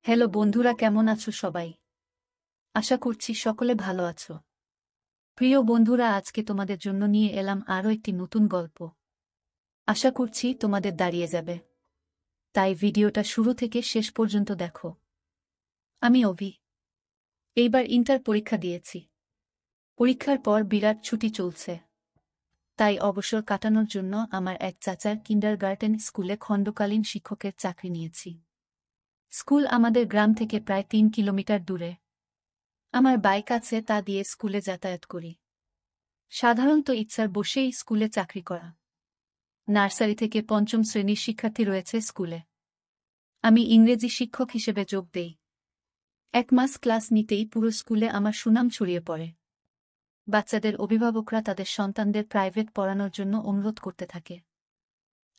Hello বন্ধুরা, কেমন আছো সবাই? আশা করছি সকলে ভালো আছো। প্রিয় বন্ধুরা, আজকে তোমাদের জন্য নিয়ে এলাম আরও একটি নতুন গল্প। আশা করছি তোমাদের দাঁড়িয়ে যাবে, তাই ভিডিওটা শুরু থেকে শেষ পর্যন্ত দেখো। আমি অভি। এইবার ইন্টার পরীক্ষা দিয়েছি। পরীক্ষার পর বিরাট ছুটি চলছে, তাই অবসর কাটানোর জন্য আমার এক চাচার কিন্ডারগার্টেন স্কুলে খণ্ডকালীন শিক্ষকের চাকরি নিয়েছি। স্কুল আমাদের গ্রাম থেকে প্রায় 3 কিলোমিটার দূরে। আমার বাইক আছে, তা দিয়ে স্কুলে যাতায়াত করি। সাধারণত ইচ্ছার বসেই স্কুলে চাকরি করা। নার্সারি থেকে পঞ্চম শ্রেণীর শিক্ষার্থী রয়েছে স্কুলে। আমি ইংরেজি শিক্ষক হিসেবে যোগ দেই। 1 মাস ক্লাস নিতেই পুরো স্কুলে আমার সুনাম ছড়িয়ে পড়ে। বাচ্চাদের অভিভাবকরা তাদের সন্তানদের প্রাইভেট পড়ানোর জন্য অনুরোধ করতে থাকে।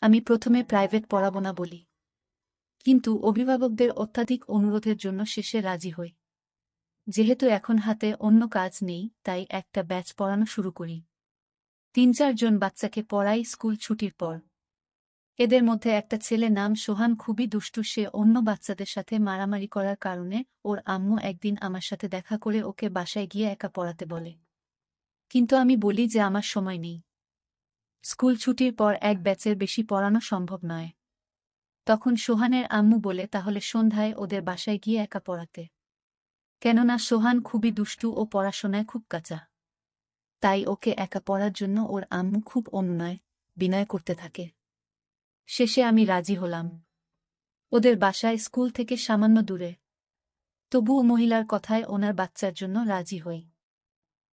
আমি প্রথমে প্রাইভেট পড়াবো না বলি, কিন্তু অভিভাবকদের অত্যাধিক অনুরোধের জন্য শেষে রাজি হই। যেহেতু এখন হাতে অন্য কাজ নেই, তাই একটা ব্যাচ পড়ানো শুরু করি। 3-4 জন বাচ্চাকে পড়াই স্কুল ছুটির পর। এদের মধ্যে একটা ছেলে নাম সোহান, খুবই দুষ্টু। সে অন্য বাচ্চাদের সাথে মারামারি করার কারণে ওর আম্মু একদিন আমার সাথে দেখা করে ওকে বাসায় গিয়ে একা পড়াতে বলে। কিন্তু আমি বলি যে আমার সময় নেই। স্কুল ছুটির পর এক ব্যাচের বেশি পড়ানো সম্ভব নয়। তখন সোহানের আম্মু বলে তাহলে সন্ধ্যায় ওদের বাসায় গিয়ে একা পড়াতে। কেননা সোহান খুবই দুষ্টু ও পড়াশোনায় খুব কাঁচা। তাই ওকে একা পড়ার জন্য ওর আম্মু খুব অনুনয় বিনয় করতে থাকে। শেষে আমি রাজি হলাম। ওদের বাসায় স্কুল থেকে সামান্য দূরে। তবুও মহিলার কথায় ওনার বাচ্চার জন্য রাজি হই।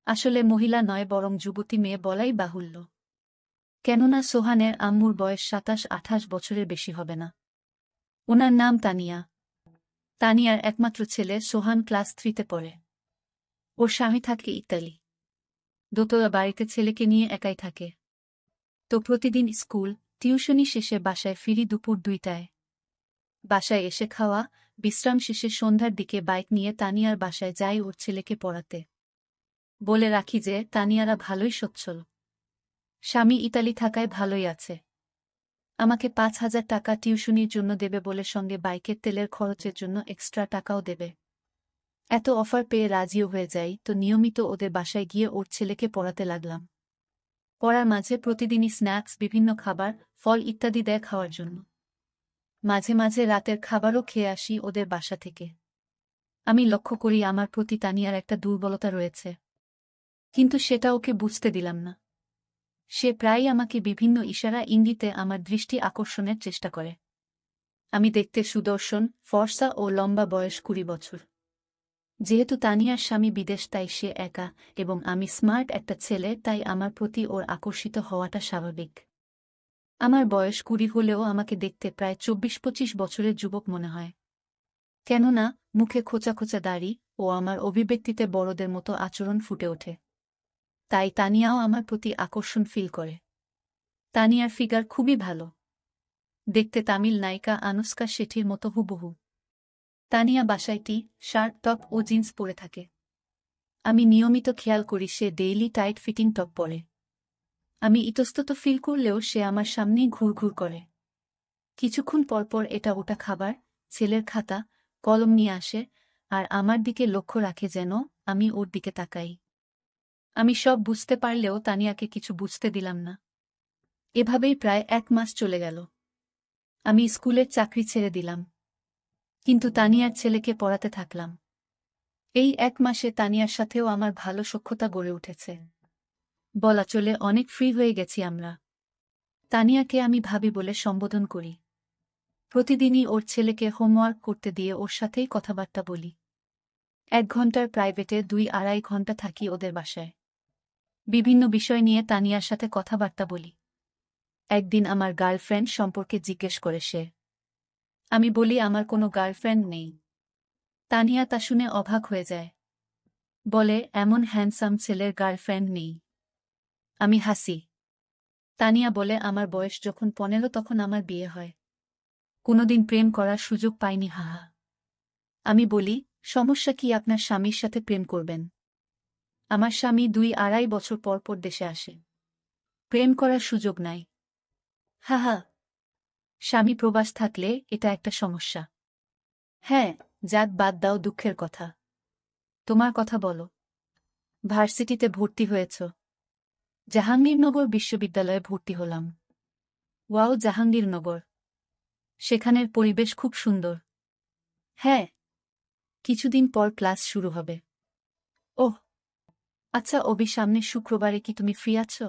আসলে মহিলা নয়, বরং যুবতী মেয়ে বলাই বাহুল্য। কেননা সোহানের আম্মুর বয়স 27-28 বছরের বেশি হবে না। ওনার নাম তানিয়া। তানিয়ার একমাত্র ছেলে সোহান ক্লাস 3-তে পড়ে। ওর স্বামী থাকে ইতালি। দোতলা বাড়িতে ছেলেকে নিয়ে একাই থাকে। তো প্রতিদিন স্কুল টিউশনি শেষে বাসায় ফিরি দুপুর 2টায়। বাসায় এসে খাওয়া বিশ্রাম শেষে সন্ধ্যার দিকে বাইক নিয়ে তানিয়ার বাসায় যাই ওর ছেলেকে পড়াতে। বলে রাখি যে তানিয়ারা ভালোই সচ্ছল। স্বামী ইতালি থাকায় ভালোই আছে। আমাকে 5,000 টাকা টিউশনির জন্য দেবে বলে সঙ্গে বাইকের তেলের খরচের জন্য এক্সট্রা টাকাও দেবে। এত অফার পেয়ে রাজিও হয়ে যাই, তো নিয়মিত ওদের বাসায় গিয়ে ওর ছেলেকে পড়াতে লাগলাম। পড়ার মাঝে প্রতিদিনই স্ন্যাক্স, বিভিন্ন খাবার, ফল ইত্যাদি দেয় খাওয়ার জন্য। মাঝে মাঝে রাতের খাবারও খেয়ে আসি ওদের বাসা থেকে। আমি লক্ষ্য করি আমার প্রতি তানিয়ার একটা দুর্বলতা রয়েছে, কিন্তু সেটা ওকে বুঝতে দিলাম না। সে প্রায়ই আমাকে বিভিন্ন ইশারা ইঙ্গিতে আমার দৃষ্টি আকর্ষণের চেষ্টা করে। আমি দেখতে সুদর্শন, ফর্সা ও লম্বা, বয়স 20 বছর। যেহেতু তানিয়ার স্বামী বিদেশ, তাই সে একা, এবং আমি স্মার্ট একটা ছেলে, তাই আমার প্রতি ওর আকর্ষিত হওয়াটা স্বাভাবিক। আমার বয়স 20 হলেও আমাকে দেখতে প্রায় 24-25 বছরের যুবক মনে হয়। কেননা মুখে খোঁচা খোঁচা দাড়ি ও আমার অভিব্যক্তিতে বড়দের মতো আচরণ ফুটে ওঠে। তাই তানিয়াও আমার প্রতি আকর্ষণ ফিল করে। তানিয়ার ফিগার খুবই ভালো। দেখতে তামিল নায়িকা আনুশকা শেঠির মতো হুবহু। তানিয়া বাসায় টি শার্ট, টপ ও জিন্স পরে থাকে। আমি নিয়মিত খেয়াল করি সে ডেইলি টাইট ফিটিং টপ পরে। আমি ইতস্তত ফিল করলেও সে আমার সামনেই ঘুরঘুর করে। কিছুক্ষণ পরপর এটা ওটা খাবার, ছেলের খাতা, কলম নিয়ে আসে আর আমার দিকে লক্ষ্য রাখে যেন আমি ওর দিকে তাকাই। আমি সব বুঝতে পারলেও তানিয়াকে কিছু বুঝতে দিলাম না। এভাবেই প্রায় 1 মাস চলে গেল। আমি স্কুলের চাকরি ছেড়ে দিলাম, কিন্তু তানিয়ার ছেলেকে পড়াতে থাকলাম। এই 1 মাসে তানিয়ার সাথেও আমার ভালো সখ্যতা গড়ে উঠেছে। বলা চলে অনেক ফ্রি হয়ে গেছি আমরা। তানিয়াকে আমি ভাবি বলে সম্বোধন করি। প্রতিদিনই ওর ছেলেকে হোমওয়ার্ক করতে দিয়ে ওর সাথেই কথাবার্তা বলি। 1 ঘন্টার প্রাইভেটে 2-2.5 ঘন্টা থাকি ওদের বাসায়। বিভিন্ন বিষয় নিয়ে তানিয়ার সাথে কথাবার্তা বলি। একদিন আমার গার্লফ্রেন্ড সম্পর্কে জিজ্ঞেস করে সে। আমি বলি আমার কোনো গার্লফ্রেন্ড নেই। তানিয়া তা শুনে অবাক হয়ে যায়। বলে এমন হ্যান্ডসাম ছেলের গার্লফ্রেন্ড নেই? আমি হাসি। তানিয়া বলে আমার বয়স যখন 15 তখন আমার বিয়ে হয়। কোনোদিন প্রেম করার সুযোগ পাইনি, হাহা। আমি বলি সমস্যা কি, আপনার স্বামীর সাথে প্রেম করবেন? আমার স্বামী 2-2.5 বছর পর পর দেশে আসে। প্রেম করার সুযোগ নাই? হাহা। স্বামী প্রবাস থাকলে এটা একটা সমস্যা। হ্যাঁ, যাক বাদ দাও দুঃখের কথা। তোমার কথা বলো। ভার্সিটিতে ভর্তি হয়েছ? জাহাঙ্গীরনগর বিশ্ববিদ্যালয়ে ভর্তি হলাম। ওয়াও, জাহাঙ্গীরনগর। সেখানের পরিবেশ খুব সুন্দর। হ্যাঁ, কিছুদিন পর ক্লাস শুরু হবে। ওহ আচ্ছা, সামনের শুক্রবারে কি তুমি ফ্রি আছো?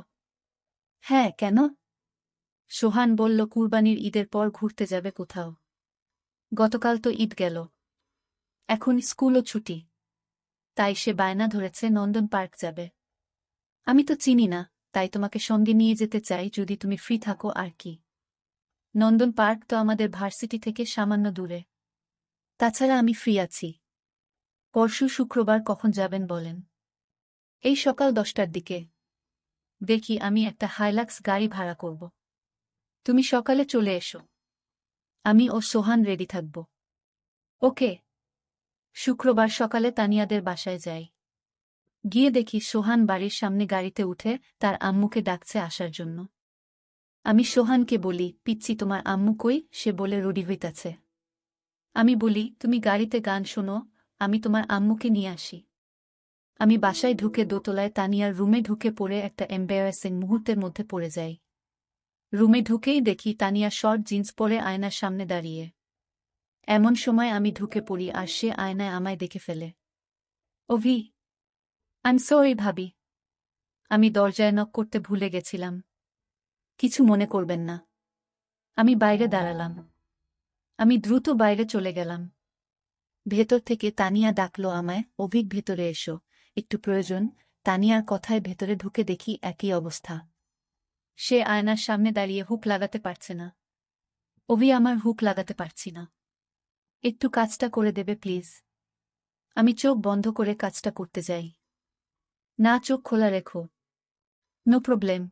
হ্যাঁ, কেন? সোহান বলল কুরবানির ঈদের পর ঘুরতে যাবে কোথাও। গতকাল তো ঈদ গেল, এখন স্কুলও ছুটি, তাই সে বায়না ধরেছে নন্দন পার্ক যাবে। আমি তো চিনি না, তাই তোমাকে সঙ্গে নিয়ে যেতে চাই যদি তুমি ফ্রি থাকো। আর কি, নন্দন পার্ক তো আমাদের ভার্সিটি থেকে সামান্য দূরে। তাছাড়া আমি ফ্রি আছি। পরশু শুক্রবার কখন যাবেন বলেন? এই সকাল 10টার দিকে। দেখি, আমি একটা হাইলাক্স গাড়ি ভাড়া করব। তুমি সকালে চলে এসো, আমি ও সোহান রেডি থাকব। ওকে। শুক্রবার সকালে তানিয়াদের বাসায় যাই। গিয়ে দেখি সোহান বাড়ির সামনে গাড়িতে উঠে তার আম্মুকে ডাকছে আসার জন্য। আমি সোহানকে বলি, পিচ্ছি তোমার আম্মু কই? সে বলে রেডি হইতাছে। আমি বলি, তুমি গাড়িতে গান শোনো, আমি তোমার আম্মুকে নিয়ে আসি। আমি বাসায় ঢুকে দোতলায় তানিয়ার রুমে ঢুকে পড়ে একটা এম্বারাসিং মুহূর্তের মধ্যে পড়ে যাই। রুমে ঢুকেই দেখি তানিয়া শর্ট জিন্স পরে আয়নার সামনে দাঁড়িয়ে। এমন সময় আমি ঢুকে পড়ি আর সে আয়নায় আমায় দেখে ফেলে। ওভি, আই এম সরি ভাবি, আমি দরজায় নক করতে ভুলে গেছিলাম। কিছু মনে করবেন না। আমি বাইরে দাঁড়ালাম। আমি দ্রুত বাইরে চলে গেলাম। ভেতর থেকে তানিয়া ডাকল আমায়, অভিক ভেতরে এসো, একটু প্রয়োজন। তানিয়ার কথায় ভেতরে ঢুকে দেখি একই অবস্থা। সে আয়নার সামনে দাঁড়িয়ে হুক লাগাতে পারছে না। অভি, আমার হুক লাগাতে পারছি না, একটু কাজটা করে দেবে প্লিজ? আমি চোখ বন্ধ করে কাজটা করতে যাই। না, চোখ খোলা রেখো। No problem.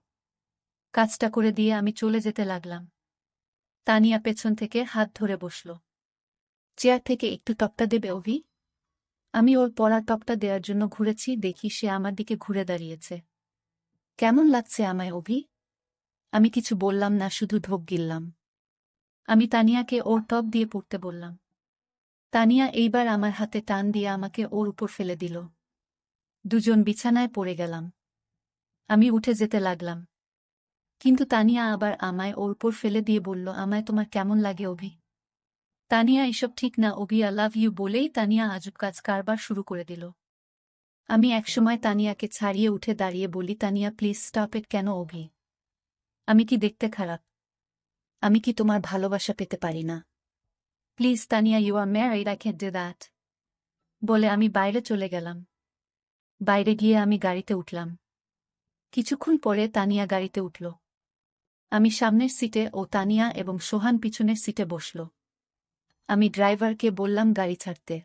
কাজটা করে দিয়ে আমি চলে যেতে লাগলাম। তানিয়া পেছন থেকে হাত ধরে বসল। চেয়ার থেকে একটু টপটা দেবে অভি? আমি ওর পরা টপটা দেওয়ার জন্য ঘুরেছি, দেখি সে আমার দিকে ঘুরে দাঁড়িয়েছে। কেমন লাগছে আমায় অভি? আমি কিছু বললাম না, শুধু ঢোক গিললাম। আমি তানিয়াকে ওর টপ দিয়ে পড়তে বললাম। তানিয়া এইবার আমার হাতে টান দিয়ে আমাকে ওর উপর ফেলে দিল। দুজন বিছানায় পড়ে গেলাম। আমি উঠে যেতে লাগলাম, কিন্তু তানিয়া আবার আমায় ওর উপর ফেলে দিয়ে বলল, আমায় তোমার কেমন লাগে অভি? তানিয়া, এসব ঠিক না অভি, আই লাভ ইউ বলেই তানিয়া আজব কাজ কারবার শুরু করে দিল। আমি একসময় তানিয়াকে ছাড়িয়ে উঠে দাঁড়িয়ে বলি, তানিয়া প্লিজ স্টপ ইট। কেন অভি? আমি কি দেখতে খারাপ? আমি কি তোমার ভালোবাসা পেতে পারি না? Please Tania, you are married, I can't do that. বলে আমি বাইরে চলে গেলাম। বাইরে গিয়ে আমি গাড়িতে উঠলাম। কিছুক্ষণ পরে তানিয়া গাড়িতে উঠল। আমি সামনের সিটে ও তানিয়া এবং সোহান পিছনের সিটে বসল। আমি ড্রাইভারকে বললাম গাড়ি ছাড়তে।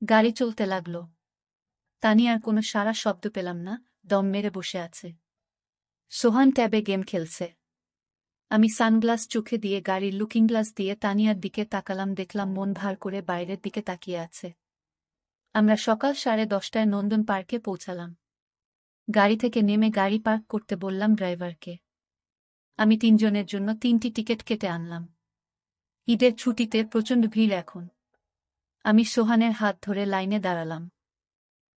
গাড়ি চলতে লাগল। তানিয়ার কোনো সারা শব্দ পেলাম না, দম মেরে বসে আছে। সোহান ট্যাবে গেম খেলছে। আমি সানগ্লাস চোখে দিয়ে গাড়ির লুকিং গ্লাস দিয়ে তানিয়ার দিকে তাকালাম, দেখলাম মন ভার করে বাইরের দিকে তাকিয়ে আছে। আমরা সকাল 10:30টায় নন্দন পার্কে পৌঁছালাম। গাড়ি থেকে নেমে গাড়ি পার্ক করতে বললাম ড্রাইভারকে। আমি 3 জনের জন্য 3টি টিকিট কেটে আনলাম। ঈদের ছুটিতে প্রচণ্ড ভিড় এখন। আমি সোহানের হাত ধরে লাইনে দাঁড়ালাম।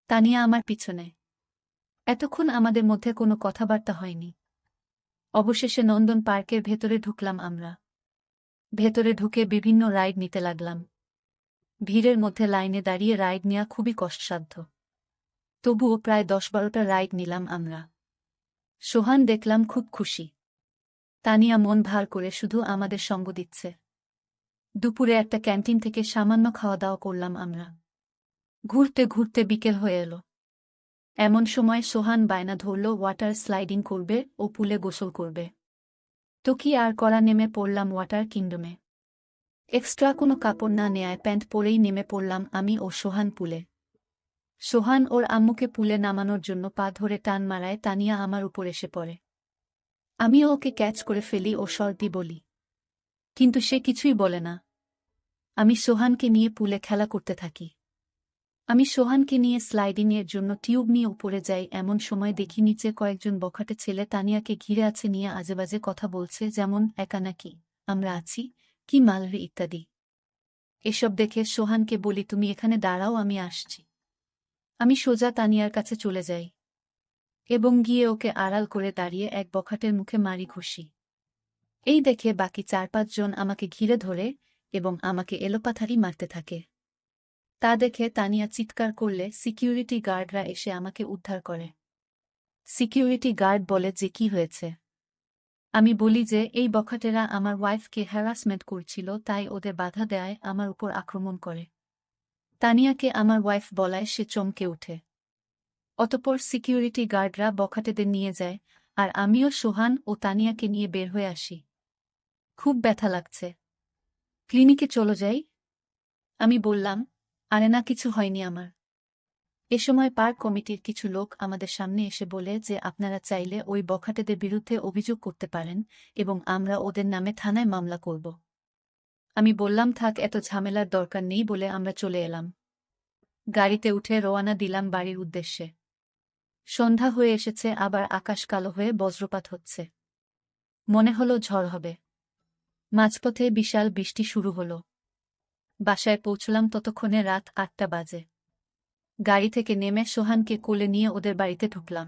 তানিয়া আমার পিছনে। এতক্ষণ আমাদের মধ্যে কোনো কথাবার্তা হয়নি। অবশেষে নন্দন পার্কের ভেতরে ঢুকলাম আমরা। ভেতরে ঢুকে বিভিন্ন রাইড নিতে লাগলাম। ভিড়ের মধ্যে লাইনে দাঁড়িয়ে রাইড নেওয়া খুবই কষ্টসাধ্য। তবুও প্রায় 10-12টা রাইড নিলাম আমরা। সোহান দেখলাম খুব খুশি। তানিয়া মন ভার করে শুধু আমাদের সঙ্গ দিচ্ছে। দুপুরে একটা ক্যান্টিন থেকে সামান্য খাওয়া দাওয়া করলাম আমরা। ঘুরতে ঘুরতে বিকেল হয়ে এলো। এমন সময় সোহান বায়না ধরল ওয়াটার স্লাইডিং করবে ও পুলে গোসল করবে। তো কি আর করা, নেমে পড়লাম ওয়াটার কিংডমে। এক্সট্রা কোনো কাপড় না নেয়ায় প্যান্ট পরেই নেমে পড়লাম আমি ও সোহান পুলে। সোহান ওর আম্মুকে পুলে নামানোর জন্য পা ধরে টান মারায় তানিয়া আমার উপর এসে পড়ে। আমিও ওকে ক্যাচ করে ফেলি ও সর্দি বলি, কিন্তু সে কিছুই বলে না। আমি সোহানকে নিয়ে পুলে খেলা করতে থাকি। আমি সোহানকে নিয়ে স্লাইডিংয়ের জন্য টিউব নিয়ে উপরে যাই, এমন সময় দেখি নিচে কয়েকজন বখাটে ছেলে তানিয়াকে ঘিরে আছে, নিয়ে আজেবাজে কথা বলছে, যেমন একা নাকি, আমরা আছি, কি মালরে ইত্যাদি। এসব দেখে সোহানকে বলি, তুমি এখানে দাঁড়াও, আমি আসছি। আমি সোজা তানিয়ার কাছে চলে যাই এবং গিয়ে ওকে আড়াল করে দাঁড়িয়ে এক বখাটের মুখে মারি ঘুষি। এই দেখে বাকি ৪-৫ জন আমাকে ঘিরে ধরে এবং আমাকে এলোপাথারি মারতে থাকে। তা দেখে তানিয়া চিৎকার করলে সিকিউরিটি গার্ডরা এসে আমাকে উদ্ধার করে। সিকিউরিটি গার্ড বলে যে কি হয়েছে। আমি বলি যে এই বখাটেরা আমার ওয়াইফকে হ্যারাসমেন্ট করছিল, তাই ওদের বাধা দেয় আমার উপর আক্রমণ করে। তানিয়াকে আমার ওয়াইফ বলায় সে চমকে ওঠে। অতঃপর সিকিউরিটি গার্ডরা বখাটেদের নিয়ে যায় আর আমিও সোহান ও তানিয়াকে নিয়ে বের হয়ে আসি। খুব ব্যথা লাগছে, ক্লিনিকে চলো যাই। আমি বললাম, আরে না, কিছু হয়নি আমার। এ সময় পার্ক কমিটির কিছু লোক আমাদের সামনে এসে বলে যে আপনারা চাইলে ওই বখাটেদের বিরুদ্ধে অভিযোগ করতে পারেন এবং আমরা ওদের নামে থানায় মামলা করব। আমি বললাম, থাক, এত ঝামেলার দরকার নেই বলে আমরা চলে এলাম। গাড়িতে উঠে রওয়ানা দিলাম বাড়ির উদ্দেশ্যে। সন্ধ্যা হয়ে এসেছে, আবার আকাশ কালো হয়ে বজ্রপাত হচ্ছে। মনে হলো ঝড় হবে। মাঝপথে বিশাল বৃষ্টি শুরু হলো। বাসায় পৌঁছলাম ততক্ষণে রাত ৮টা বাজে। গাড়ি থেকে নেমে সোহানকে কোলে নিয়ে ওদের বাড়িতে ঢুকলাম।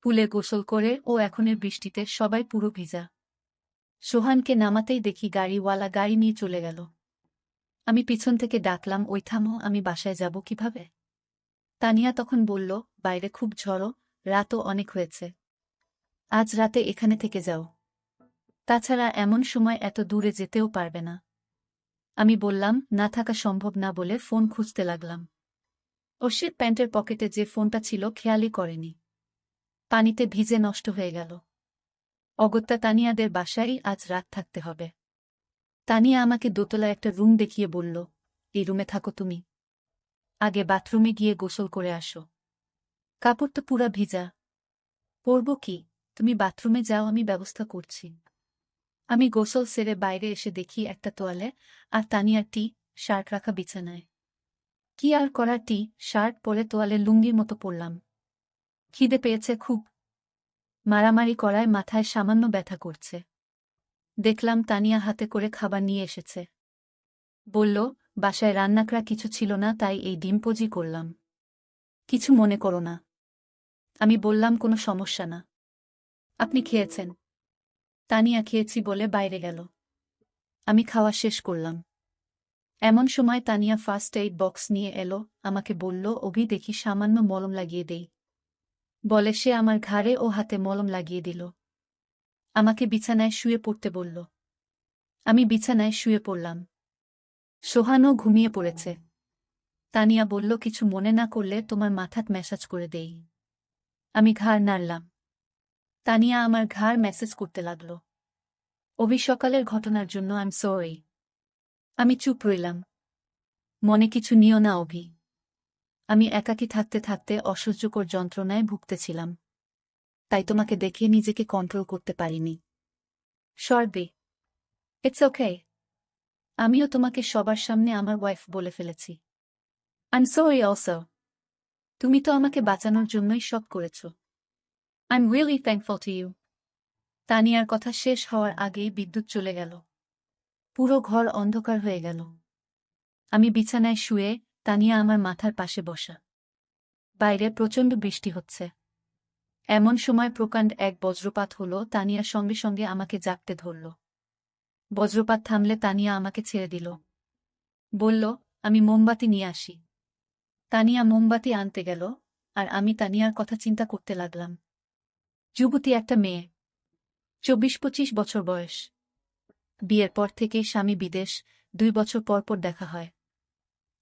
পুলে গোসল করে ও এখনের বৃষ্টিতে সবাই পুরো ভিজা। সোহানকে নামাতেই দেখি গাড়িওয়ালা গাড়ি নিয়ে চলে গেল। আমি পিছন থেকে ডাকলাম, ওই থামো, আমি বাসায় যাব কিভাবে? তানিয়া তখন বলল, বাইরে খুব ঝড়ো, রাতও অনেক হয়েছে, আজ রাতে এখানে থেকে যাও, তাছাড়া এমন সময় এত দূরে যেতেও পারবে না। আমি বললাম, না, থাকা সম্ভব না বলে ফোন খুঁজতে লাগলাম। অর্ষিত প্যান্টের পকেটে যে ফোনটা ছিল খেয়ালই করেনি। পানিতে ভিজে নষ্ট হয়ে গেল। অগত্যা তানিয়াদের বাসায় আজ রাত থাকতে হবে। তানিয়া আমাকে দোতলা একটা রুম দেখিয়ে বলল, এই রুমে থাকো তুমি, আগে বাথরুমে গিয়ে গোসল করে আসো। কাপড় তো পুরা ভিজা, পরব কি? তুমি বাথরুমে যাও, আমি ব্যবস্থা করছি। আমি গোসল সেরে বাইরে এসে দেখি একটা তোয়ালে আর তানিয়ার টি শার্ট রাখা বিছানায়। কি আর করার, টি শার্ট পরে তোয়ালে লুঙ্গির মতো পরলাম। খিদে পেয়েছে খুব। মারামারি করায় মাথায় সামান্য ব্যথা করছে। দেখলাম তানিয়া হাতে করে খাবার নিয়ে এসেছে। বলল, বাসায় রান্নাকরা কিছু ছিল না, তাই এই ডিম পোজি করলাম, কিছু মনে করো না। আমি বললাম, কোনো সমস্যা না। আপনি খেয়েছেন? তানিয়া খেয়েছি বলে বাইরে গেল। আমি খাওয়া শেষ করলাম। এমন সময় তানিয়া ফার্স্ট এইড বক্স নিয়ে এলো, আমাকে বলল, অভি দেখি সামান্য মলম লাগিয়ে দেই। বলে সে আমার ঘাড়ে ও হাতে মলম লাগিয়ে দিল। আমাকে বিছানায় শুয়ে পড়তে বলল। আমি বিছানায় শুয়ে পড়লাম। সোহানও ঘুমিয়ে পড়েছে। তানিয়া বলল, কিছু মনে না করলে তোমার মাথাত ম্যাসাজ করে দেই। আমি ঘাড় নাড়লাম। তানিয়া আমার ঘাড় ম্যাসাজ করতে লাগল। অভি সকালের ঘটনার জন্য আই এম সরি। আমি চুপ রইলাম। মনে কিছু নিও না অভি। আমি একাকী থাকতে থাকতে অসহ্যকর যন্ত্রণায় ভুগতেছিলাম, তাই তোমাকে দেখে নিজেকে কন্ট্রোল করতে পারিনি। সর্দি, ইটস ওকে। আমিও তোমাকে সবার সামনে আমার ওয়াইফ বলে ফেলেছি। I am sorry also. তুমি তো আমাকে বাঁচানোর জন্যই সব করেছ। I am really thankful to you. তানিয়ার কথা শেষ হওয়ার আগেই বিদ্যুৎ চলে গেল। পুরো ঘর অন্ধকার হয়ে গেল। আমি বিছানায় শুয়ে, তানিয়া আমার মাথার পাশে বসা। বাইরে প্রচণ্ড বৃষ্টি হচ্ছে। এমন সময় প্রকাণ্ড এক বজ্রপাত হল। তানিয়া সঙ্গে সঙ্গে আমাকে জাগতে ধরল। বজ্রপাত থামলে তানিয়া আমাকে ছেড়ে দিল। বলল, আমি মোমবাতি নিয়ে আসি। তানিয়া মোমবাতি আনতে গেল আর আমি তানিয়ার কথা চিন্তা করতে লাগলাম। যুবতী একটা মেয়ে, ২৪-২৫ বছর বয়স। বিয়ের পর থেকেই স্বামী বিদেশ, ২ বছর পর পর দেখা হয়।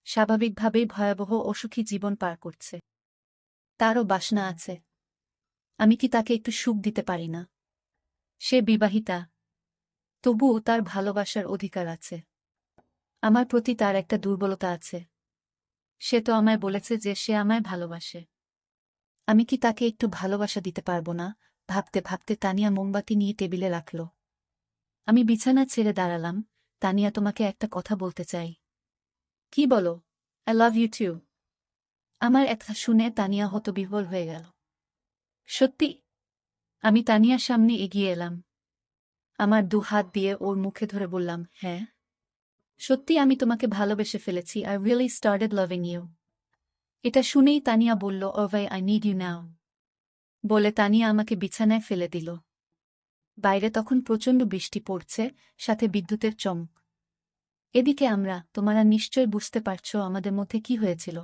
স্বাভাবিকভাবেই ভয়াবহ অসুখী জীবন পার করছে। তারও বাসনা আছে। আমি কি তাকে একটু সুখ দিতে পারি না? সে বিবাহিতা, তবুও তার ভালোবাসার অধিকার আছে। আমার প্রতি তার একটা দুর্বলতা আছে। সে তো আমায় বলেছে যে সে আমায় ভালোবাসে। আমি কি তাকে একটু ভালোবাসা দিতে পারব না? ভাবতে ভাবতে তানিয়া মোমবাতি নিয়ে টেবিলে রাখল। আমি বিছানা ছেড়ে দাঁড়ালাম। তানিয়া, তোমাকে একটা কথা বলতে চাই। কি বলো? I love you too. আমার একটা শুনে তানিয়া হতবিহ্বল হয়ে গেল। সত্যি? আমি তানিয়ার সামনে এগিয়ে এলাম। আমার ২ হাত দিয়ে ওর মুখে ধরে বললাম, হ্যাঁ। সত্যি আমি তোমাকে ভালোবেসে ফেলেছি। I really started loving you. এটা শুনেই তানিয়া বলল, ওভাই আই নিড ইউ নাও। বলে তানিয়া আমাকে বিছানায় ফেলে দিল। বাইরে তখন প্রচণ্ড বৃষ্টি পড়ছে, সাথে বিদ্যুতের চমক। এদিকে তোমরা নিশ্চয় বুঝতে পারছো আমাদের মধ্যে কি হয়েছিল।